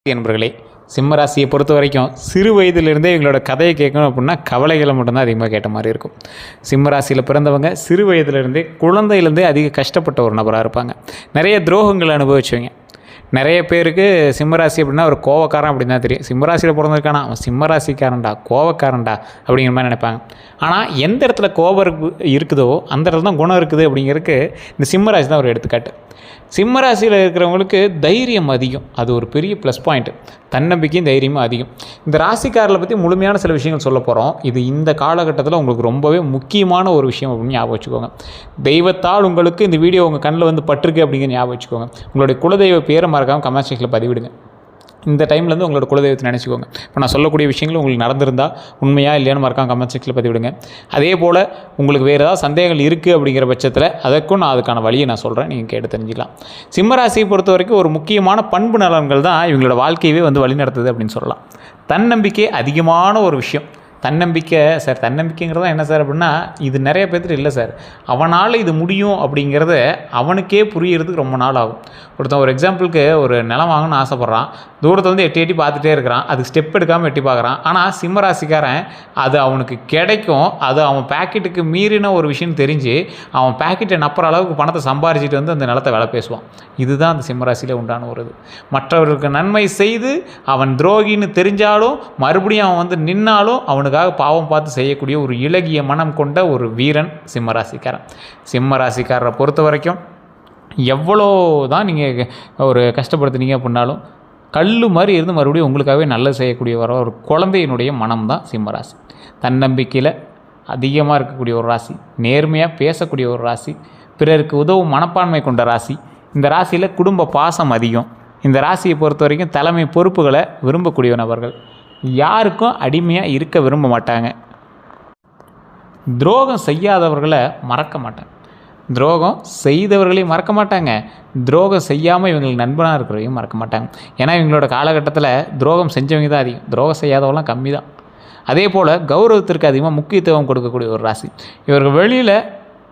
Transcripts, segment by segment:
என்பர்களே, சிம்ம ராசியை பொறுத்த வரைக்கும் சிறு வயதிலிருந்தே எங்களோட கதையை கேட்கணும் அப்படின்னா கவலைகளை மட்டும்தான் அதிகமாக கேட்ட மாதிரி இருக்கும். சிம்ம ராசியில் பிறந்தவங்க சிறு வயதிலிருந்தே குழந்தையிலேருந்தே அதிக கஷ்டப்பட்ட ஒரு நபராக இருப்பாங்க. நிறைய துரோகங்களை அனுபவிச்சுவீங்க. நிறைய பேருக்கு சிம்மராசி அப்படின்னா ஒரு கோவக்காரன் அப்படின்னு தான் தெரியும். சிம்மராசியில் பிறந்திருக்கானா அவன் சிம்மராசிக்காரன்டா, கோவக்காரன்டா அப்படிங்கிற மாதிரி நினைப்பாங்க. ஆனால் எந்த இடத்துல கோபம் இருக்குதோ அந்த இடத்துல தான் குணம் இருக்குது அப்படிங்கிறதுக்கு இந்த சிம்மராசி தான் ஒரு எடுத்துக்காட்டு. சிம்மராசியில் இருக்கிறவங்களுக்கு தைரியம் அதிகம். அது ஒரு பெரிய ப்ளஸ் பாயிண்ட்டு. தன்னம்பிக்கையும் தைரியமும் அதிகம். இந்த ராசிக்காரர்களை பற்றி முழுமையான சில விஷயங்கள் சொல்ல போகிறோம். இது இந்த காலகட்டத்தில் உங்களுக்கு ரொம்பவே முக்கியமான ஒரு விஷயம் அப்படின்னு ஞாபகம் வச்சுக்கோங்க. தெய்வத்தால் உங்களுக்கு இந்த வீடியோ உங்கள் கண்ணில் வந்து பட்டிருக்கு அப்படிங்கிற ஞாபகம் வச்சுக்கோங்க. உங்களுடைய குலதெய்வ பேரை மறக்காமல் கமெண்ட் செக்ஷனில் பதிவிடுங்க. இந்த டைம்லேருந்து உங்களோட குலதெய்வத்தை நினச்சிக்கோங்க. இப்போ நான் சொல்லக்கூடிய விஷயங்கள் உங்களுக்கு நடந்திருந்தால் உண்மையாக இல்லையான்னு மறக்காம கமெண்ட் செக்ஷனில் பதிவிடுங்க. அதே போல் உங்களுக்கு வேறு ஏதாவது சந்தேகங்கள் இருக்குது அப்படிங்கிற பட்சத்தில் அதற்கும் நான் அதுக்கான வழியை நான் சொல்கிறேன், நீங்கள் கேட்டு தெரிஞ்சுக்கலாம். சிம்மராசியை பொறுத்த வரைக்கும் ஒரு முக்கியமான பண்பு நலன்கள் தான் இவங்களோட வாழ்க்கையவே வந்து வழிநடத்துது அப்படின்னு சொல்லலாம். தன்னம்பிக்கை அதிகமான ஒரு விஷயம். தன்னம்பிக்கை சார், தன்னம்பிக்கைங்கிறதா என்ன சார் அப்படின்னா, இது நிறைய பேர்த்துட்டு இல்லை சார். அவனால் இது முடியும் அப்படிங்கிறத அவனுக்கே புரியறதுக்கு ரொம்ப நாள் ஆகும். ஒருத்தன் ஒரு எக்ஸாம்பிளுக்கு ஒரு நிலம் வாங்கணும்னு ஆசைப்பட்றான். தூரத்தில் வந்து எட்டி எட்டி பார்த்துட்டே இருக்கிறான். அது ஸ்டெப் எடுக்காமல் எட்டி பார்க்குறான். ஆனால் சிம்மராசிக்காரன் அது அவனுக்கு கிடைக்கும், அது அவன் பேக்கெட்டுக்கு மீறின ஒரு விஷயம் தெரிஞ்சு அவன் பேக்கெட்டை நப்புற அளவுக்கு பணத்தை சம்பாரிச்சிட்டு வந்து அந்த நிலத்தை விலை பேசுவான். இதுதான் அந்த சிம்மராசியில் உண்டான ஒரு இது. மற்றவர்களுக்கு நன்மை செய்து அவன் துரோகின்னு தெரிஞ்சாலும் மறுபடியும் அவன் வந்து நின்னாலும் அவனுக்காக பாவம் பார்த்து செய்யக்கூடிய ஒரு இலகிய மனம் கொண்ட ஒரு வீரன் சிம்மராசிக்காரன். சிம்மராசிக்காரரை பொறுத்த வரைக்கும் எவ்வளோ தான் நீங்கள் ஒரு கஷ்டப்படுத்துனீங்க அப்படின்னாலும் கல் மாதிரி இருந்து மறுபடியும் உங்களுக்காகவே நல்லது செய்யக்கூடிய ஒரு குழந்தையினுடைய மனம் தான் சிம்மராசி. தன்னம்பிக்கையில் அதிகமாக இருக்கக்கூடிய ஒரு ராசி, நேர்மையாக பேசக்கூடிய ஒரு ராசி, பிறருக்கு உதவும் மனப்பான்மை கொண்ட ராசி. இந்த ராசியில் குடும்ப பாசம் அதிகம். இந்த ராசியை பொறுத்த வரைக்கும் தலைமை பொறுப்புகளை விரும்பக்கூடிய நபர்கள். யாருக்கும் அடிமையாக இருக்க விரும்ப மாட்டாங்க. துரோகம் செய்யாதவர்களை மறக்க மாட்டாங்க. துரோகம் செய்தவர்களையும் மறக்க மாட்டாங்க. துரோகம் செய்யாமல் இவங்களுக்கு நண்பனாக இருக்கிறவரையும் மறக்க மாட்டாங்க. ஏன்னா இவங்களோட காலகட்டத்தில் துரோகம் செஞ்சவங்க தான் அதிகம், துரோகம் செய்யாதவங்களாம் கம்மி தான். அதே போல் கௌரவத்திற்கு அதிகமாக முக்கியத்துவம் கொடுக்கக்கூடிய ஒரு ராசி. இவர்கள் வெளியில்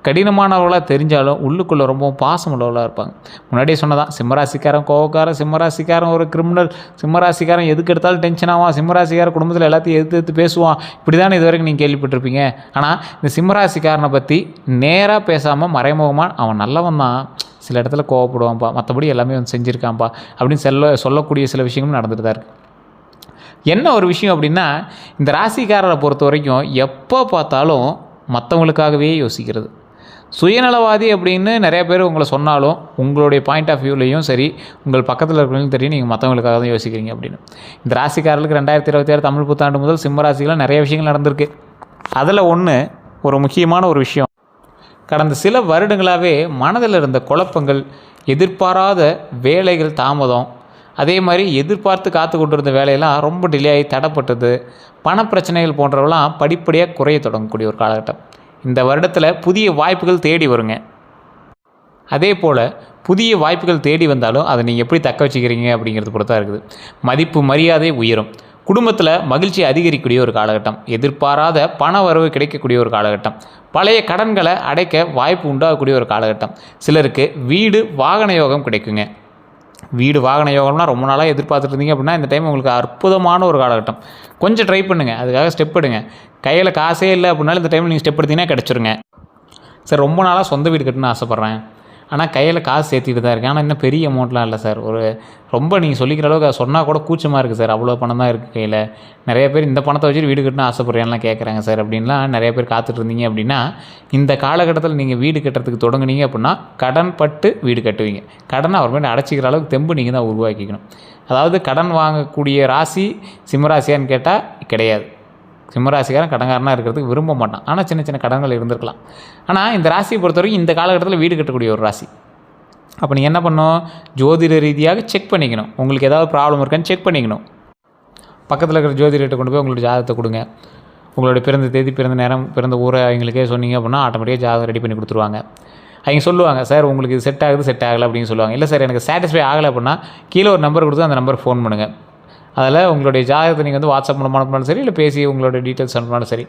கடினமானவர்களாக தெரிஞ்சாலும் உள்ளுக்குள்ளே ரொம்பவும் பாசம் உள்ளவர்களாக இருப்பாங்க. முன்னாடியே சொன்னதான், சிம்மராசிக்காரன் கோவக்காரன், சிம்மராசிக்காரன் ஒரு கிரிமினல், சிம்மராசிக்காரன் எதுக்கு எடுத்தாலும் டென்ஷன் ஆவான், சிம்மராசிக்காரன் குடும்பத்தில் எல்லாத்தையும் எதிர்த்து பேசுவான், இப்படி தானே இது வரைக்கும் நீங்கள் கேள்விப்பட்டிருப்பீங்க. ஆனால் இந்த சிம்மராசிக்காரனை பற்றி நேராக பேசாமல் மறைமுகமாக அவன் நல்லவன் தான், சில இடத்துல கோவப்படுவான்ப்பா, மற்றபடி எல்லாமே வந்து செஞ்சுருக்கான்ப்பா அப்படின்னு சொல்லக்கூடிய சில விஷயங்களும் நடந்துட்டு தான் இருக்குது. என்ன ஒரு விஷயம் அப்படின்னா, இந்த ராசிக்காரரை பொறுத்த வரைக்கும் எப்போ பார்த்தாலும் மற்றவங்களுக்காகவே யோசிக்கிறது. சுயநலவாதி அப்படின்னு நிறைய பேர் உங்களை சொன்னாலும் உங்களுடைய பாயிண்ட் ஆஃப் வியூலையும் சரி, உங்கள் பக்கத்தில் இருக்கிறவங்களும் தெரியும் நீங்கள் மற்றவங்களுக்காக தான் யோசிக்கிறீங்க அப்படின்னு. இந்த ராசிக்காரர்களுக்கு 2026 தமிழ் புத்தாண்டு முதல் சிம்ம ராசிகளில் நிறைய விஷயங்கள் நடந்திருக்கு. அதில் ஒரு முக்கியமான ஒரு விஷயம், கடந்த சில வருடங்களாகவே மனதில் இருந்த குழப்பங்கள், எதிர்பாராத வேலைகள் தாமதம், அதே மாதிரி எதிர்பார்த்து காத்து கொண்டிருந்த வேலையெல்லாம் ரொம்ப டிலே ஆகி தடைப்பட்டது, பணப்பிரச்சனைகள் போன்றவெல்லாம் படிப்படியாக குறைய தொடங்கக்கூடிய ஒரு காலகட்டம். இந்த வருடத்தில் புதிய வாய்ப்புகள் தேடி வருங்க. அதே போல் புதிய வாய்ப்புகள் தேடி வந்தாலும் அதை நீங்கள் எப்படி தக்க வச்சுக்கிறீங்க அப்படிங்கிறது பொறுத்தா இருக்குது. மதிப்பு மரியாதை உயரும். குடும்பத்தில் மகிழ்ச்சி அதிகரிக்கக்கூடிய ஒரு காலகட்டம். எதிர்பாராத பண வரவு கிடைக்கக்கூடிய ஒரு காலகட்டம். பழைய கடன்களை அடைக்க வாய்ப்பு உண்டாகக்கூடிய ஒரு காலகட்டம். சிலருக்கு வீடு வாகன யோகம் கிடைக்குங்க. வீடு வாகன யோகம்லாம் ரொம்ப நாளாக எதிர்பார்த்துட்டு இருந்தீங்க அப்படின்னா இந்த டைம் உங்களுக்கு அற்புதமான ஒரு காலகட்டம். கொஞ்சம் ட்ரை பண்ணுங்கள், அதுக்காக ஸ்டெப் எடுங்க. கையில் காசே இல்லை அப்படின்னாலும் இந்த டைமில் நீங்கள் ஸ்டெப் எடுத்தீங்கன்னா கிடச்சிருங்க. சார், ரொம்ப நாளாக சொந்த வீடு கட்டணும்னு ஆசைப்பட்றேன், ஆனால் கையில் காசு சேர்த்திட்டு தான் இருக்கேன், ஆனால் இன்னும் பெரிய அமௌண்ட்லாம் இல்லை சார், ஒரு ரொம்ப நீங்கள் சொல்லிக்கிற அளவுக்கு அதை சொன்னால் கூட கூச்சமாக இருக்குது சார், அவ்வளோ பணம் தான் இருக்குது கையில், நிறைய பேர் இந்த பணத்தை வச்சுட்டு வீடு கட்டணும் ஆசைப்பட்றேன்லாம் கேட்குறாங்க சார் அப்படின்லாம் நிறைய பேர் காத்துட்டு இருந்தீங்க அப்படின்னா, இந்த காலகட்டத்தில் நீங்கள் வீடு கட்டுறதுக்கு தொடங்குனீங்க அப்படின்னா கடன் பட்டு வீடு கட்டுவீங்க. கடனை அப்புறமேட்டு அடைச்சிக்கிற அளவுக்கு தெம்பு நீங்கள் தான் உருவாக்கிக்கணும். அதாவது கடன் வாங்கக்கூடிய ராசி சிம்மராசியான்னு கேட்டால் கிடையாது. சிம்மராசிக்காரன் கடன்காரனாக இருக்கிறதுக்கு விரும்ப மாட்டான், ஆனால் சின்ன சின்ன கடன்கள் இருந்திருக்கலாம். ஆனால் இந்த ராசியை பொறுத்த வரைக்கும் இந்த காலகட்டத்தில் வீடு கட்டக்கூடிய ஒரு ராசி. அப்போ நீங்கள் என்ன பண்ணணும், ஜோதிட ரீதியாக செக் பண்ணிக்கணும். உங்களுக்கு ஏதாவது ப்ராப்ளம் இருக்கான்னு செக் பண்ணிக்கணும். பக்கத்தில் இருக்கிற ஜோதிடர்கிட்ட கொண்டு போய் உங்களோட ஜாதகத்தை கொடுங்க. உங்களுடைய பிறந்த தேதி, பிறந்த நேரம், பிறந்த ஊரை அவங்களுக்கே சொன்னீங்க அப்படின்னா ஆட்டோமேட்டிக்காக ஜாதகம் ரெடி பண்ணி கொடுத்துருவாங்க. அவங்க சொல்லுவாங்க, சார் உங்களுக்கு இது செட் ஆகுது செட் ஆகலை அப்படின்னு சொல்லுவாங்க. இல்லை சார் எனக்கு சாட்டிஸ்ஃபை ஆகலை அப்படின்னா கீழே ஒரு நம்பர் கொடுத்து அந்த நம்பருக்கு ஃபோன் பண்ணுங்கள். அதில் உங்களுடைய ஜாதகத்தை நீங்கள் வந்து வாட்ஸ்அப் மூலமாக அனுப்பினாலும் சரி, இல்லை பேசி உங்களுடைய டீட்டெயில்ஸ் அனுப்பினாலும் சரி.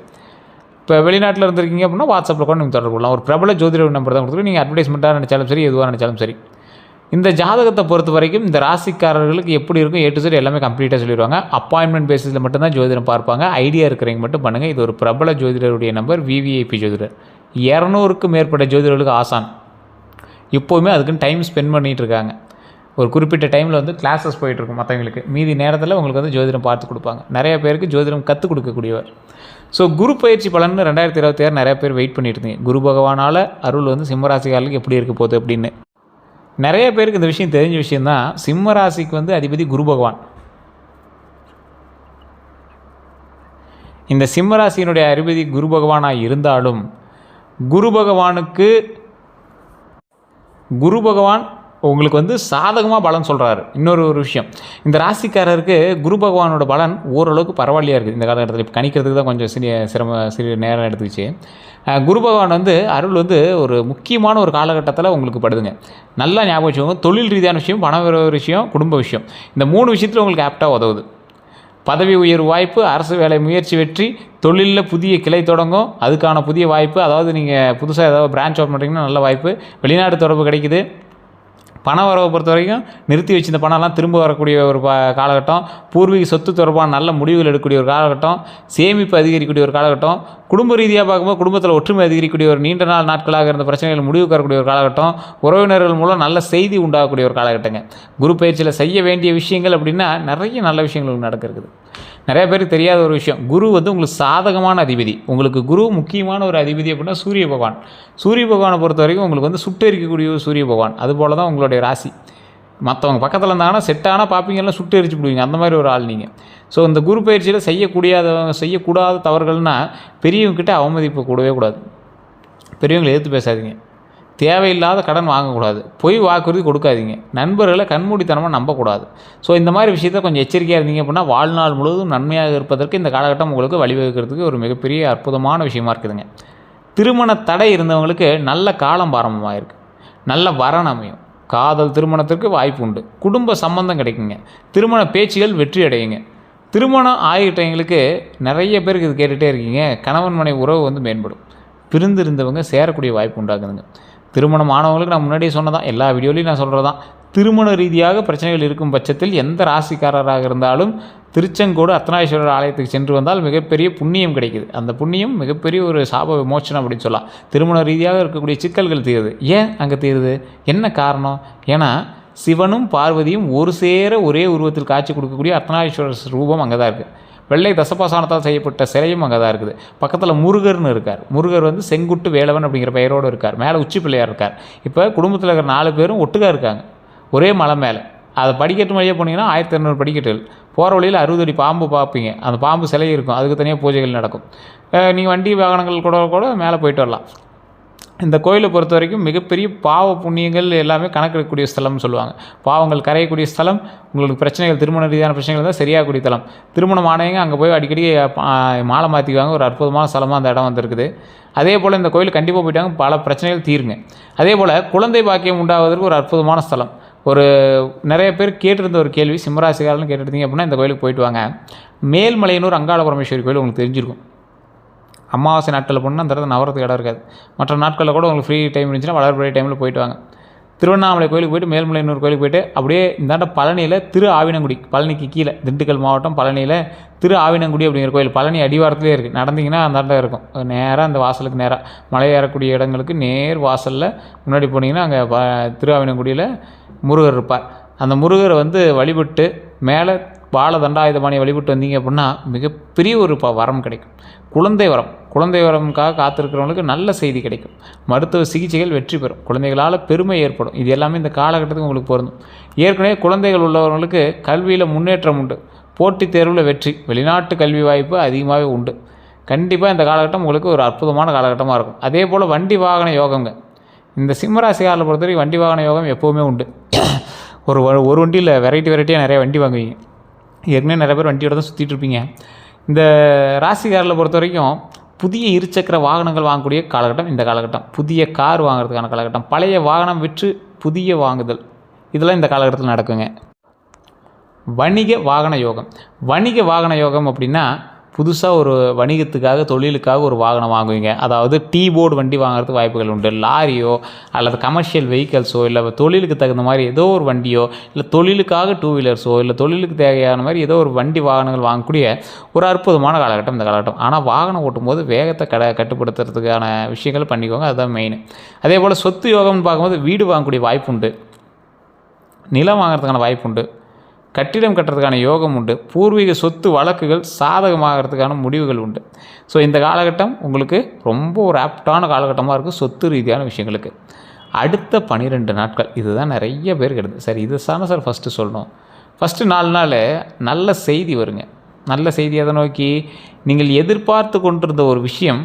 இப்போ வெளிநாட்டில் இருந்திருக்கீங்க அப்படின்னா வாட்ஸ்அப்பில் கூட நீங்கள் தொடர்பு கொள்ளலாம். ஒரு பிரபல ஜோதிட நம்பர் தான் கொடுத்துருக்கு. நீங்கள் அட்வர்டைஸ்மெண்ட்டாக நினச்சாலும் சரி, எதுவாக நினச்சாலும் சரி. இந்த ஜாதகத்தை பொறுத்த வரைக்கும் இந்த ராசிக்காரர்களுக்கு எப்படி இருக்கும் A to Z எல்லாமே கம்ப்ளீட்டாக சொல்லிடுவாங்க. அப்பாயின்மெண்ட் பேசிஸில் மட்டும்தான் ஜோதிடம் பார்ப்பாங்க. ஐடியா இருக்கிறவங்க மட்டும் பண்ணுங்கள். இது ஒரு பிரபல ஜோதிடருடைய நம்பர், VVIP ஜோதிடர். 200க்கும் மேற்பட்ட ஜோதிடர்களுக்கு ஆசான். இப்போவுமே அதுக்குன்னு டைம் ஸ்பெண்ட் பண்ணிகிட்டு இருக்காங்க. ஒரு குறிப்பிட்ட டைமில் வந்து கிளாஸஸ் போயிட்டுருக்கும் மற்றவங்களுக்கு. மீதி நேரத்தில் உங்களுக்கு வந்து ஜோதிடம் பார்த்து கொடுப்பாங்க. நிறைய பேருக்கு ஜோதிடம் கற்றுக் கொடுக்கக்கூடியவர். ஸோ குரு பயிற்சி பலன்னு 2026 நிறைய பேர் வெயிட் பண்ணிட்டு இருந்தீங்க. குரு பகவானால் அருள் வந்து சிம்மராசிக்காரர்களுக்கு எப்படி இருக்க போகுது அப்படின்னு. நிறைய பேருக்கு இந்த விஷயம் தெரிஞ்ச விஷயந்தான். சிம்ம ராசிக்கு வந்து அதிபதி குரு பகவான். இந்த சிம்ம ராசியினுடைய அதிபதி குரு பகவானாக இருந்தாலும் குரு பகவான் உங்களுக்கு வந்து சாதகமாக பலன் சொல்கிறாரு. இன்னொரு விஷயம், இந்த ராசிக்காரருக்கு குரு பகவானோட பலன் ஓரளவுக்கு பரவாயில்லையாக இருக்குது இந்த காலகட்டத்தில். இப்போ கணிக்கிறதுக்கு தான் கொஞ்சம் சிறிய நேரம் எடுத்துக்கிச்சு. குரு பகவான் வந்து அருள் வந்து ஒரு முக்கியமான ஒரு காலகட்டத்தில் உங்களுக்கு படுதுங்க. நல்லா ஞாபகம் வச்சுக்கோங்க. தொழில் ரீதியான விஷயம், பண விஷயம், குடும்ப விஷயம், இந்த 3 விஷயத்தில் உங்களுக்கு ஆப்டாக உதவுது. பதவி உயர்வு வாய்ப்பு, அரசு வேலை முயற்சி வெற்றி, தொழிலில் புதிய கிளை தொடங்கும், அதுக்கான புதிய வாய்ப்பு. அதாவது நீங்கள் புதுசாக ஏதாவது பிரான்ச் ஓப்பன் பண்ணுறீங்கன்னா நல்ல வாய்ப்பு. வெளிநாடு தொடர்பு கிடைக்குது. பண வரவை பொறுத்த வரைக்கும் நிறுத்தி வச்சிருந்த பணம்லாம் திரும்ப வரக்கூடிய ஒரு காலகட்டம். பூர்வீக சொத்து தொடர்பான நல்ல முடிவுகள் எடுக்கக்கூடிய ஒரு காலகட்டம். சேமிப்பு அதிகரிக்கக்கூடிய ஒரு காலகட்டம். குடும்ப ரீதியாக பார்க்கும்போது குடும்பத்தில் ஒற்றுமை அதிகரிக்கக்கூடிய ஒரு நீண்ட நாட்களாக இருந்த பிரச்சனைகள் முடிவுக்கு வரக்கூடிய ஒரு காலகட்டம். உறவினர்கள் மூலம் நல்ல செய்தி உண்டாகக்கூடிய ஒரு காலகட்டங்க. குரு பயிற்சியில் செய்ய வேண்டிய விஷயங்கள் அப்படின்னா நிறைய நல்ல விஷயங்கள் நடக்கிறது. நிறைய பேருக்கு தெரியாத ஒரு விஷயம், குரு வந்து உங்களுக்கு சாதகமான அதிபதி. உங்களுக்கு குரு முக்கியமான ஒரு அதிபதி அப்படின்னா சூரிய பகவான். சூரிய பகவானை பொறுத்த வரைக்கும் உங்களுக்கு வந்து சுட்டெரிக்கக்கூடிய சூரிய பகவான். அதுபோல் தான் உங்களுடைய ராசி. மற்றவங்க பக்கத்தில் இருந்தாங்கன்னா செட்டானால் பார்ப்பீங்கன்னா சுட்டு எரிச்சு விடுவீங்க. அந்த மாதிரி ஒரு ஆள் நீங்கள். ஸோ இந்த குரு பயிற்சியில் செய்யக்கூடாத தவறுகள்னால் பெரியவங்ககிட்ட அவமதிப்பு கூடவே கூடாது. பெரியவங்களை எதிர்த்து பேசாதீங்க. தேவையில்லாத கடன் வாங்கக்கூடாது. பொய் வாக்குறுதி கொடுக்காதீங்க. நண்பர்களை கண்மூடித்தனமாக நம்பக்கூடாது. ஸோ இந்த மாதிரி விஷயத்தை கொஞ்சம் எச்சரிக்கையாக இருந்தீங்க அப்படின்னா வாழ்நாள் முழுவதும் நன்மையாக இருப்பதற்கு இந்த காலகட்டம் உங்களுக்கு வழிவகுக்கிறதுக்கு ஒரு மிகப்பெரிய அற்புதமான விஷயமா இருக்குதுங்க. திருமண தடை இருந்தவங்களுக்கு நல்ல காலம் ஆரம்பமாக இருக்குது. நல்ல வரன் அமையும். காதல் திருமணத்திற்கு வாய்ப்பு உண்டு. குடும்ப சம்பந்தம் கிடைக்குங்க. திருமண பேச்சுகள் வெற்றி அடையுங்க. திருமணம் ஆகிட்டவங்களுக்கு நிறைய பேருக்கு இது கேட்டுகிட்டே இருக்கீங்க. கணவன் மனைவி உறவு வந்து மேம்படும். பிரிந்து இருந்தவங்க சேரக்கூடிய வாய்ப்பு உண்டாகுதுங்க. திருமணம் ஆனவங்களுக்கு நான் முன்னாடியே சொன்னதான், எல்லா வீடியோலையும் நான் சொல்கிறது தான். திருமண ரீதியாக பிரச்சனைகள் இருக்கும் பட்சத்தில் எந்த ராசிக்காரராக இருந்தாலும் திருச்செங்கோடு அர்த்தநாரீஸ்வரர் ஆலயத்துக்கு சென்று வந்தால் மிகப்பெரிய புண்ணியம் கிடைக்குது. அந்த புண்ணியம் மிகப்பெரிய ஒரு சாப விமோச்சனம் அப்படின்னு சொல்லலாம். திருமண ரீதியாக இருக்கக்கூடிய சிக்கல்கள் தீருது. ஏன் அங்கே தீருது? என்ன காரணம்? ஏன்னா சிவனும் பார்வதியும் ஒரு சேர ஒரே உருவத்தில் காட்சி கொடுக்கக்கூடிய அர்த்தநாரீஸ்வரர் ரூபம் அங்கே தான் இருக்குது. வெள்ளை தசபாசானத்தால் செய்யப்பட்ட சிலையும் அங்கே தான் இருக்குது. பக்கத்தில் முருகர்னு இருக்கார். முருகர் வந்து செங்குட்டு வேலவன் அப்படிங்கிற பெயரோடு இருக்கார். மேலே உச்சி பிள்ளையார் இருக்கார். இப்போ குடும்பத்தில் இருக்கிற 4 பேரும் ஒட்டுக்காக இருக்காங்க ஒரே மலை மேலே. அதை படிக்கட்டு வழியாக போனீங்கன்னா 1200 படிக்கட்டுகள். போகிற வழியில் 60 அடி பாம்பு பார்ப்பீங்க. அந்த பாம்பு சிலை இருக்கும். அதுக்கு தனியாக பூஜைகள் நடக்கும். நீங்கள் வண்டி வாகனங்கள் கூட மேலே போயிட்டு வரலாம். இந்த கோயிலை பொறுத்த வரைக்கும் மிகப்பெரிய பாவ புண்ணியங்கள் எல்லாமே கணக்கெடுக்கக்கூடிய ஸ்தலம்னு சொல்லுவாங்க. பாவங்கள் கரையக்கூடிய ஸ்தலம். உங்களுக்கு பிரச்சனைகள், திருமண ரீதியான பிரச்சனைகள் தான் சரியாகக்கூடிய தலம். திருமணம் ஆனவங்க அங்கே போய் அடிக்கடி மாலை மாற்றிக்குவாங்க. ஒரு அற்புதமான ஸ்தலமாக அந்த இடம் வந்திருக்குது. அதே போல் இந்த கோயில் கண்டிப்பாக போயிட்டாங்க பல பிரச்சனைகள் தீருங்க. அதே போல் குழந்தை பாக்கியம் உண்டாவதற்கு ஒரு அற்புதமான ஸ்தலம். ஒரு நிறைய பேர் கேட்டிருந்த ஒரு கேள்வி, சிம்மராசிக்காரன்னு கேட்டுருந்தீங்க அப்படின்னா இந்த கோயிலுக்கு போயிட்டு வாங்க. மேல்மலையனூர் அங்காள பரமேஸ்வரி கோயில் உங்களுக்கு தெரிஞ்சிருக்கும். அமாவாசை நாட்களில் போனால் அந்த இடத்துல நவரத்துக்கு இடம் இருக்காது. மற்ற நாட்களில் கூட உங்களுக்கு ஃப்ரீ டைம் இருந்துச்சுன்னா வளர்பிறை டைமில் போயிட்டு வாங்க. திருவண்ணாமலை கோயிலுக்கு போய்ட்டு மேல்மலையனூர் கோயிலுக்கு போய்ட்டு அப்படியே இந்தாண்ட பழனியில் திரு ஆவினங்குடி, பழனிக்கு கீழே திண்டுக்கல் மாவட்டம் பழனியில் திரு ஆவினங்குடி அப்படிங்கிற கோயில் பழனி அடிவாரத்துலேயே இருக்குது. நடந்தீங்கன்னா அந்தாண்ட இருக்கும். நேராக அந்த வாசலுக்கு நேராக மலை ஏறக்கூடிய இடங்களுக்கு நேர் வாசலில் முன்னாடி போனீங்கன்னா அங்கே திரு ஆவினங்குடியில் முருகர் இருப்பார். அந்த முருகரை வந்து வழிபட்டு மேலே பால தண்டாயுதபாணியை வழிபட்டு வந்தீங்க அப்படின்னா மிகப்பெரிய ஒரு வரம் கிடைக்கும். குழந்தை வரமுக்காக காத்திருக்கிறவங்களுக்கு நல்ல செய்தி கிடைக்கும். மருத்துவ சிகிச்சைகள் வெற்றி பெறும். குழந்தைகளால் பெருமை ஏற்படும். இது எல்லாமே இந்த காலகட்டத்துக்கு உங்களுக்கு பொருந்தும். ஏற்கனவே குழந்தைகள் உள்ளவர்களுக்கு கல்வியில் முன்னேற்றம் உண்டு. போட்டித் தேர்வில் வெற்றி, வெளிநாட்டு கல்வி வாய்ப்பு அதிகமாகவே உண்டு. கண்டிப்பாக இந்த காலகட்டம் உங்களுக்கு ஒரு அற்புதமான காலகட்டமாக இருக்கும். அதே போல் வண்டி வாகன யோகங்க. இந்த சிம்மராசிக்காரர்களை பொறுத்தவரைக்கும் வண்டி வாகன யோகம் எப்போவுமே உண்டு. ஒரு வண்டியில் வெரைட்டியாக நிறைய வண்டி வாங்குவீங்க. ஏற்கனவே நிறைய பேர் வண்டியோட தான் சுற்றிட்டு இருப்பீங்க. இந்த ராசிக்காரர்களை பொறுத்த வரைக்கும் புதிய இருசக்கர வாகனங்கள் வாங்கக்கூடிய காலகட்டம் இந்த காலகட்டம். புதிய கார் வாங்குறதுக்கான காலகட்டம். பழைய வாகனம் விற்று புதிய வாங்குதல், இதெல்லாம் இந்த காலகட்டத்தில் நடக்குங்க. வணிக வாகன யோகம் அப்படின்னா புதுசாக ஒரு வணிகத்துக்காக தொழிலுக்காக ஒரு வாகனம் வாங்குவீங்க. அதாவது டீ போர்டு வண்டி வாங்குறதுக்கு வாய்ப்புகள் உண்டு. லாரியோ அல்லது கமர்ஷியல் வெஹிக்கல்ஸோ இல்லை தொழிலுக்கு தகுந்த மாதிரி ஏதோ ஒரு வண்டியோ இல்லை தொழிலுக்காக டூ வீலர்ஸோ இல்லை தொழிலுக்கு தேவையான மாதிரி ஏதோ ஒரு வண்டி வாகனங்கள் வாங்கக்கூடிய ஒரு அற்புதமான காலகட்டம் இந்த காலகட்டம். ஆனால் வாகனம் ஓட்டும்போது வேகத்தை கட்டுப்படுத்துறதுக்கான விஷயங்கள் பண்ணிக்கோங்க, அதுதான் மெயின். அதே போல் சொத்து யோகம்னு பார்க்கும்போது வீடு வாங்கக்கூடிய வாய்ப்பு உண்டு, நிலம் வாங்கிறதுக்கான வாய்ப்பு உண்டு, கட்டிடம் கட்டுறதுக்கான யோகம் உண்டு, பூர்வீக சொத்து வழக்குகள் சாதகமாகறதுக்கான முடிவுகள் உண்டு. ஸோ இந்த காலகட்டம் உங்களுக்கு ரொம்ப ஒரு ஆப்டான காலகட்டமாக இருக்குது சொத்து ரீதியான விஷயங்களுக்கு. அடுத்த 12 நாட்கள் இதுதான் நிறைய பேர் கெடுது. சரி, இது தானே சார் ஃபஸ்ட்டு சொல்லணும். ஃபஸ்ட்டு 4 நாள் நல்ல செய்தி வருங்க. நல்ல செய்தி எதை நோக்கி? நீங்கள் எதிர்பார்த்து கொண்டிருந்த ஒரு விஷயம்,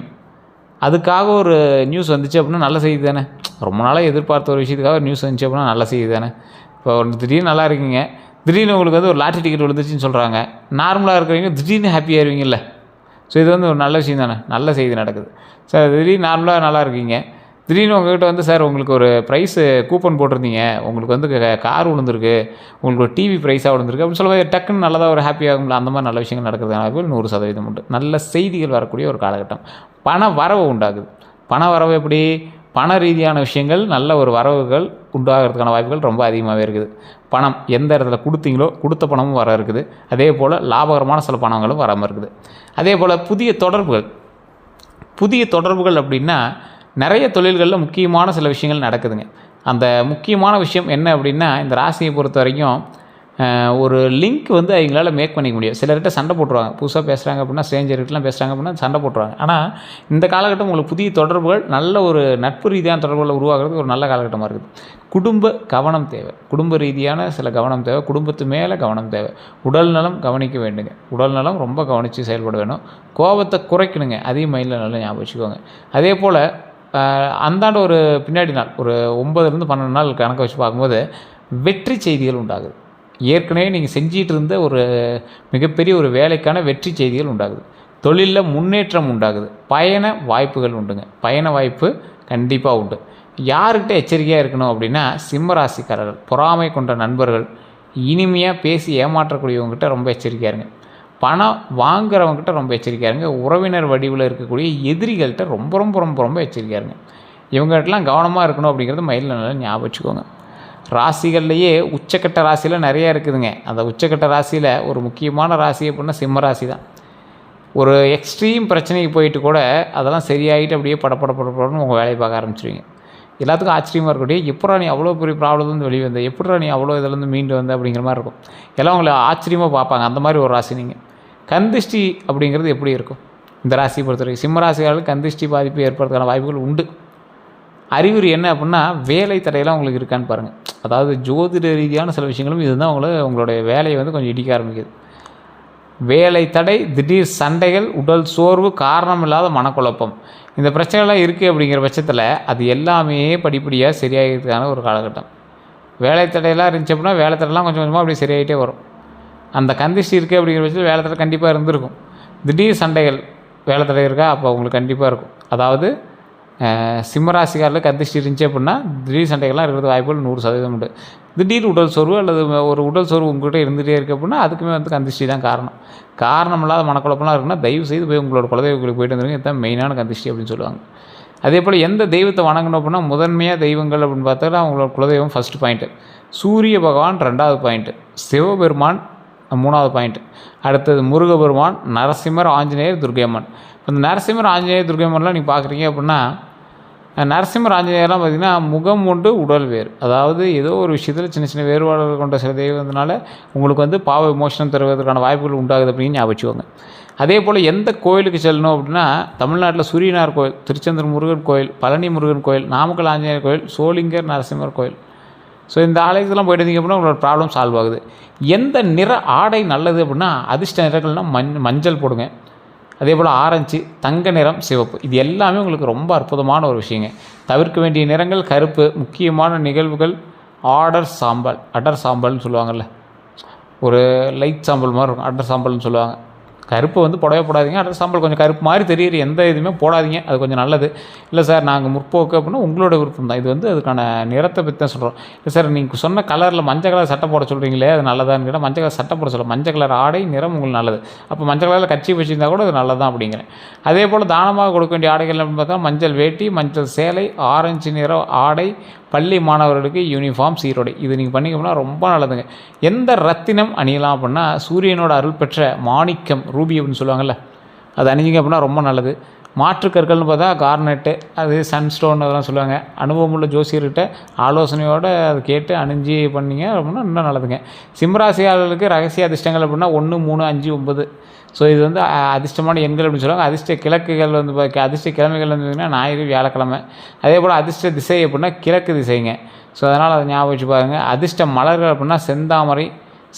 அதுக்காக ஒரு நியூஸ் வந்துச்சு அப்படின்னா நல்ல செய்தி தானே. ரொம்ப நாளாக எதிர்பார்த்த ஒரு விஷயத்துக்காக ஒரு நியூஸ் வந்துச்சு அப்படின்னா நல்ல செய்தி தானே. இப்போ திடீர்னு நல்லா இருக்கீங்க, திடீர்னு உங்களுக்கு ஒரு லாட்ரி டிக்கெட் விழுந்துச்சுன்னு சொல்கிறாங்க. நார்மலாக இருக்கிறவங்க திடீர்னு ஹாப்பி ஆயிடுவீங்கல்ல. ஸோ இது ஒரு நல்ல விஷயம் தானே, நல்ல செய்தி நடக்குது. சார் திடீர்னு நார்மலாக நல்லா இருக்கீங்க, திடீர்னு உங்கள்கிட்ட சார் உங்களுக்கு ஒரு ப்ரைஸு கூப்பன் போட்டிருந்தீங்க, உங்களுக்கு கார் விழுந்திருக்கு, உங்களுக்கு ஒரு டிவி ப்ரைஸாக விழுந்திருக்கு அப்படின்னு சொல்லும்போது டக்குன்னு நல்லதாக ஒரு ஹாப்பி ஆகும்ல. அந்த மாதிரி நல்ல விஷயங்கள் நடக்கிறதுனால 100% உண்டு. நல்ல செய்திகள் வரக்கூடிய ஒரு காலகட்டம். பண வரவு உண்டாகுது. பண வரவு எப்படி? பண ரீதியான விஷயங்கள் நல்ல ஒரு வரவுகள் உண்டாகிறதுக்கான வாய்ப்புகள் ரொம்ப அதிகமாகவே இருக்குது. பணம் எந்த இடத்துல கொடுத்தீங்களோ கொடுத்த பணமும் வர இருக்குது. அதே போல் லாபகரமான சில பணங்களும் வராமல் இருக்குது. அதே போல் புதிய தொடர்புகள் அப்படின்னா நிறைய தொழில்களில் முக்கியமான சில விஷயங்கள் நடக்குதுங்க. அந்த முக்கியமான விஷயம் என்ன அப்படின்னா, இந்த ராசியை பொறுத்த வரைக்கும் ஒரு லிங்க் அவங்களால மேக் பண்ணிக்க முடியும். சிலர்கிட்ட சண்டை போட்டுருவாங்க. புதுசாக பேசுகிறாங்க அப்படின்னா, ஸ்ட்ரேஞ்சர்கிட்டலாம் பேசுகிறாங்க அப்படின்னா சண்டை போட்டுருவாங்க. ஆனால் இந்த காலகட்டம் உங்களுக்கு புதிய தொடர்புகள், நல்ல ஒரு நட்பு ரீதியான தொடர்புகளை உருவாக்குறதுக்கு ஒரு நல்ல காலகட்டமாக இருக்குது. குடும்ப கவனம் தேவை. குடும்ப ரீதியான சில கவனம் தேவை. குடும்பத்து மேலே கவனம் தேவை. உடல் நலம் கவனிக்க வேண்டுங்க. உடல் நலம் ரொம்ப கவனித்து செயல்பட வேணும். கோபத்தை குறைக்கணுங்க. அதையும் மைண்டில் நல்லா ஞாபகம் வச்சுக்கோங்க. அதே போல் அந்தாண்ட ஒரு பின்னாடி நாள் ஒரு 9லேருந்து 12 நாள் கணக்கு வச்சு பார்க்கும்போது வெற்றி செய்திகள் உண்டாகுது. ஏற்கனவே நீங்கள் செஞ்சிகிட்டு இருந்த ஒரு மிகப்பெரிய ஒரு வேலைக்கான வெற்றி செய்திகள் உண்டாகுது. தொழிலில் முன்னேற்றம் உண்டாகுது. பயண வாய்ப்புகள் உண்டுங்க. பயண வாய்ப்பு கண்டிப்பாக உண்டு. யார்கிட்ட எச்சரிக்கையாக இருக்கணும் அப்படின்னா, சிம்ம ராசிக்காரர்கள், பொறாமை கொண்ட நண்பர்கள், இனிமையாக பேசி ஏமாற்றக்கூடியவங்ககிட்ட ரொம்ப எச்சரிக்கையாக இருங்க. பணம் வாங்குறவங்ககிட்ட ரொம்ப எச்சரிக்கையாக இருங்க. உறவினர் வடிவில் இருக்கக்கூடிய எதிரிகள்கிட்ட ரொம்ப ரொம்ப ரொம்ப ரொம்ப எச்சரிக்கையாக இருங்க. இவங்ககிட்டலாம் கவனமாக இருக்கணும் அப்படிங்கிறது மைண்டில் நல்லா ஞாபகம் வச்சுக்கோங்க. ராசிகள்லேயே உச்சக்கட்ட ராசியில் நிறையா இருக்குதுங்க. அந்த உச்சக்கட்ட ராசியில் ஒரு முக்கியமான ராசி அப்படின்னா சிம்ம ராசி தான். ஒரு எக்ஸ்ட்ரீம் பிரச்சனைக்கு போயிட்டு கூட அதெல்லாம் சரியாகிட்டு அப்படியே படப்படன்னு உங்கள் வேலையை பார்க்க ஆரம்பிச்சிருவீங்க. எல்லாத்துக்கும் ஆச்சரியமாக இருக்கக்கூடிய, எப்படா நீ அவ்வளோ பெரிய ப்ராப்ளம்லேருந்து வெளியே வந்த, எப்படா நீ அவ்வளோ இதுலேருந்து மீண்டு வந்த அப்படிங்கிற மாதிரி இருக்கும். எல்லாம் உங்களை ஆச்சரியமாக பார்ப்பாங்க. அந்த மாதிரி ஒரு ராசி நீங்கள். கந்திஷ்டி அப்படிங்கிறது எப்படி இருக்கும் இந்த ராசியை பொறுத்தவரைக்கும்? சிம்ம ராசியாளர்கள் கந்திஷ்டி பாதிப்பு ஏற்படுறதுக்கான வாய்ப்புகள் உண்டு. அறிகுறி என்ன அப்படின்னா, வேலை தடையெல்லாம் உங்களுக்கு இருக்கான்னு பாருங்கள். அதாவது ஜோதிட ரீதியான சில விஷயங்களும் இதுதான் உங்களுடைய வேலையை கொஞ்சம் இடிக்க ஆரம்பிக்குது. வேலை தடை, திடீர் சண்டைகள், உடல் சோர்வு, காரணம் இல்லாத மனக்குழப்பம், இந்த பிரச்சனைலாம் இருக்குது அப்படிங்கிற பட்சத்தில் அது எல்லாமே படிப்படியாக சரியாகிறதுக்கான ஒரு காலகட்டம். வேலை தடையெல்லாம் இருந்துச்சு அப்படின்னா வேலை தடையெல்லாம் கொஞ்சம் கொஞ்சமாக அப்படியே சரியாகிட்டே வரும். அந்த கந்திஷ்டி இருக்குது அப்படிங்கிற பட்சத்தில் வேலை தடை கண்டிப்பாக இருந்திருக்கும். திடீர் சண்டைகள், வேலை தடை இருக்கா, அப்போ உங்களுக்கு கண்டிப்பாக இருக்கும். அதாவது சிம்மராசிக்காரில் கந்திஷ்டி இருந்துச்சு அப்படின்னா திடீர் சண்டைகள்லாம் இருக்கிறது வாய்ப்புகள் 100% உண்டு. திடீர் உடல் சோர்வு அல்லது ஒரு உடல் சோர்வு உங்கள்கிட்ட இருந்துகிட்டே இருக்குது அப்படின்னா அதுக்குமே கந்திஷ்டி தான் காரணம் இல்லாத மனக்குழப்பம்லாம் இருக்குன்னா தயவு செய்து போய் உங்களோட குலதெய்வ கோயிலுக்கு போயிட்டு வந்துருங்க. இதுதான் மெயினான கந்திஷ்டி அப்படின்னு சொல்லுவாங்க. அதே போல் எந்த தெய்வத்தை வணங்கணும் அப்படின்னா, முதன்மையாக தெய்வங்கள் அப்படின்னு பார்த்தா அவங்களோட குலதெய்வம் ஃபஸ்ட்டு பாயிண்ட்டு, சூரிய பகவான் 2வது பாயிண்ட்டு, சிவபெருமான் 3வது பாயிண்ட்டு, அடுத்தது முருகபெருமான், நரசிம்மர், ஆஞ்சநேயர், துர்க்கையம்மன். இப்போ இந்த நரசிம்மர், ஆஞ்சநேயர், துர்க்கையம்மன்லாம் நீங்கள் பார்க்குறீங்க அப்படின்னா, நரசிம்மர், ஆஞ்சநேயர்லாம் பார்த்திங்கன்னா முகம் உண்டு உடல் வேறு. அதாவது ஏதோ ஒரு விஷயத்தில் சின்ன சின்ன வேறுபாடுகள் கொண்ட சில தெய்வத்தினால உங்களுக்கு பாவ விமோசனம் தருவதற்கான வாய்ப்புகள் உண்டாகுது அப்படின்னு ஞாபகம் வச்சுக்கோங்க. அதே போல் எந்த கோயிலுக்கு செல்லணும் அப்படின்னா, தமிழ்நாட்டில் சூரியனார் கோயில், திருச்செந்தூர் முருகன் கோயில், பழனி முருகன் கோயில், நாமக்கல் ஆஞ்சநேயர் கோயில், சோளிங்கர் நரசிம்மர் கோயில். ஸோ இந்த ஆலயத்துலாம் போயிட்டு இருந்தீங்க அப்படின்னா உங்களோட ப்ராப்ளம் சால்வ் ஆகுது. எந்த நிற ஆடை நல்லது அப்படின்னா, அதிர்ஷ்ட நிறங்கள்னால் மஞ்சள் போடுங்க. அதே போல் ஆரஞ்சு, தங்க நிறம், சிவப்பு, இது எல்லாமே உங்களுக்கு ரொம்ப அற்புதமான ஒரு விஷயங்க. தவிர்க்க வேண்டிய நிறங்கள் கருப்பு. முக்கியமான நிகழ்வுகள் அடர் சாம்பல்னு சொல்லுவாங்கள்ல, ஒரு லைட் சாம்பல் மாதிரி இருக்கும், அடர் சாம்பல்னு சொல்லுவாங்க. கருப்பு வந்து போடவே போடாதீங்க. அடுத்த சாம்பல் கொஞ்சம் கருப்பு மாதிரி தெரியுற எந்த இதுவுமே போடாதீங்க, அது கொஞ்சம் நல்லது. இல்லை சார் நாங்கள் முற்போக்கு அப்படின்னா உங்களோட விருப்பம் தான். இது வந்து அதுக்கான நிறத்தை பற்றி தான் சொல்கிறோம். இல்லை சார் நீங்கள் சொன்ன கலரில் மஞ்சள் கலர் சட்டை போட சொல்கிறீங்களே அது நல்லதான்னு கேட்டால் மஞ்சள் கலர் சட்டை போட சொல்ல, மஞ்சள் கலர் ஆடை நிறம் உங்களுக்கு நல்லது. அப்போ மஞ்சள் கலரில் கட்சி வச்சுருந்தா கூட அது நல்லதான் அப்படிங்கிறேன். அதே போல் தானமாக கொடுக்க வேண்டிய ஆடைகள் அப்படின்னு பார்த்தா மஞ்சள் வேட்டி, மஞ்சள் சேலை, ஆரஞ்சு நிற ஆடை, பள்ளி மாணவர்களுக்கு யூனிஃபார்ம், சீருடை. இது நீங்கள் பண்ணிங்கன்னா ரொம்ப நல்லதுங்க. எந்த ரத்தினம் அணியலாம் அப்படின்னா சூரியனோட அருள் பெற்ற மாணிக்கம், ரூபி அப்படின்னு சொல்லுவாங்கள்ல, அது அணிஞ்சிங்க அப்படின்னா ரொம்ப நல்லது. மாற்றுக்கற்கள்னு பார்த்தா கார்னெட்டு, அது சன்ஸ்டோன் அதெல்லாம் சொல்லுவாங்க. அனுபவமுள்ள ஜோசியர்கிட்ட ஆலோசனையோடு அது கேட்டு அணிஞ்சு பண்ணிங்க அப்படின்னா இன்னும் நல்லதுங்க. சிம்மராசியாளர்களுக்கு ரகசிய அதிர்ஷ்டங்கள் அப்படின்னா 1, 3, 5, 9. ஸோ இது வந்து அதிர்ஷ்டமான எண்கள் அப்படின்னு சொல்லுவாங்க. அதிர்ஷ்ட கிழக்குகள் வந்து அதிர்ஷ்ட கிழமைகள் வந்து பார்த்திங்கன்னா ஞாயிறு, வியாழக்கிழமை. அதே போல் அதிர்ஷ்ட திசை அப்படின்னா கிழக்கு திசைங்க. ஸோ அதனால் அதை ஞாபகம் வச்சு பாருங்கள். அதிர்ஷ்ட மலர்கள் அப்படின்னா செந்தாமரை,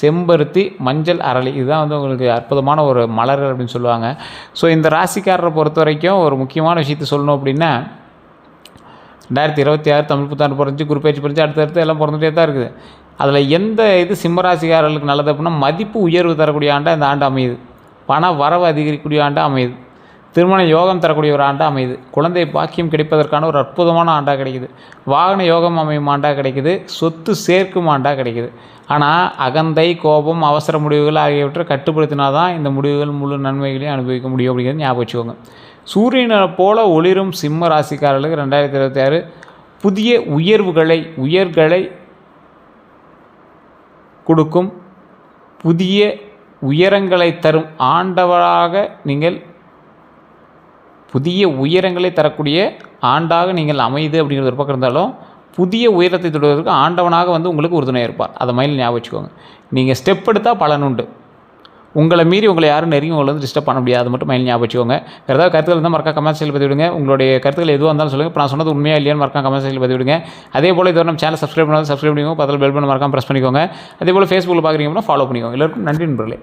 செம்பருத்தி, மஞ்சள், அரளி. இதுதான் வந்து உங்களுக்கு அற்புதமான ஒரு மலர்கள் அப்படின்னு சொல்லுவாங்க. ஸோ இந்த ராசிக்காரரை பொறுத்த வரைக்கும் ஒரு முக்கியமான விஷயத்தை சொல்லணும் அப்படின்னா 2026 தமிழ் புத்தாண்டு பிறந்துச்சு, குருப்பெயர்ச்சி பிறந்துச்சு, அடுத்தடுத்து எல்லாம் பிறந்துகிட்டே தான் இருக்குது. அதில் எந்த இது சிம்மராசிக்காரர்களுக்கு நல்லது அப்படின்னா மதிப்பு உயர்வு தரக்கூடிய ஆண்டாக இந்த ஆண்டு அமையுது. பண வரவு அதிகரிக்கக்கூடிய ஆண்டாக அமையுது. திருமண யோகம் தரக்கூடிய ஒரு ஆண்டாக அமையுது. குழந்தை பாக்கியம் கிடைப்பதற்கான ஒரு அற்புதமான ஆண்டாக கிடைக்குது. வாகன யோகம் அமையும் ஆண்டாக கிடைக்குது. சொத்து சேர்க்கும் ஆண்டாக கிடைக்குது. ஆனால் அகந்தை, கோபம், அவசர முடிவுகள் ஆகியவற்றை கட்டுப்படுத்தினா தான் இந்த முடிவுகள் முழு நன்மைகளையும் அனுபவிக்க முடியும் அப்படிங்கிறது ஞாபகம் வச்சுக்கோங்க. சூரியனை போல ஒளிரும் சிம்ம ராசிக்காரர்களுக்கு 2026 புதிய உயர்களை கொடுக்கும், புதிய உயரங்களை தரும் ஆண்டவராக நீங்கள், புதிய உயரங்களை தரக்கூடிய ஆண்டாக நீங்கள் அமைது அப்படிங்கிறது ஒரு பக்கம் இருந்தாலும் புதிய உயரத்தை தொடுவதற்கு ஆண்டவனாக வந்து உங்களுக்கு உறுதுணையாக இருப்பார். அதை மைண்டில் ஞாபகம் வச்சுக்கோங்க. நீங்கள் ஸ்டெப் எடுத்தால் பலனுண்டு. உங்களை மீறி உங்களை யாரும் நெருங்கி உங்களை வந்து டிஸ்டர்ப் பண்ண முடியாது. அது மட்டும் மைண்டில் ஞாபகம் வச்சுக்கோங்க. வேறு ஏதாவது கருத்துக்கள் இருந்தால் மறக்காம கமெண்ட் செக்ஷனில் பதிவிடுங்க. உங்களுடைய கருத்துக்கள் எதுவாக இருந்தாலும் சொல்லுங்கள். இப்போ நான் சொன்னது உண்மையாக இல்லையான்னு மறக்காம கமெண்ட் செக்ஷனில் பதிவிடுங்க. அதே போல் இதுவரை நம்ம சேனல் சப்ஸ்கிரைப் பண்ணிக்கோங்க. பக்கத்தில் பெல் பண்ண மறக்காம ப்ரெஸ் பண்ணிக்கோங்க. அதே போல் ஃபேஸ்புக்கில் பார்க்குறீங்க அப்படின்னா ஃபாலோ பண்ணிக்கோங்க. எல்லாருக்கும் நன்றி நண்பர்களே.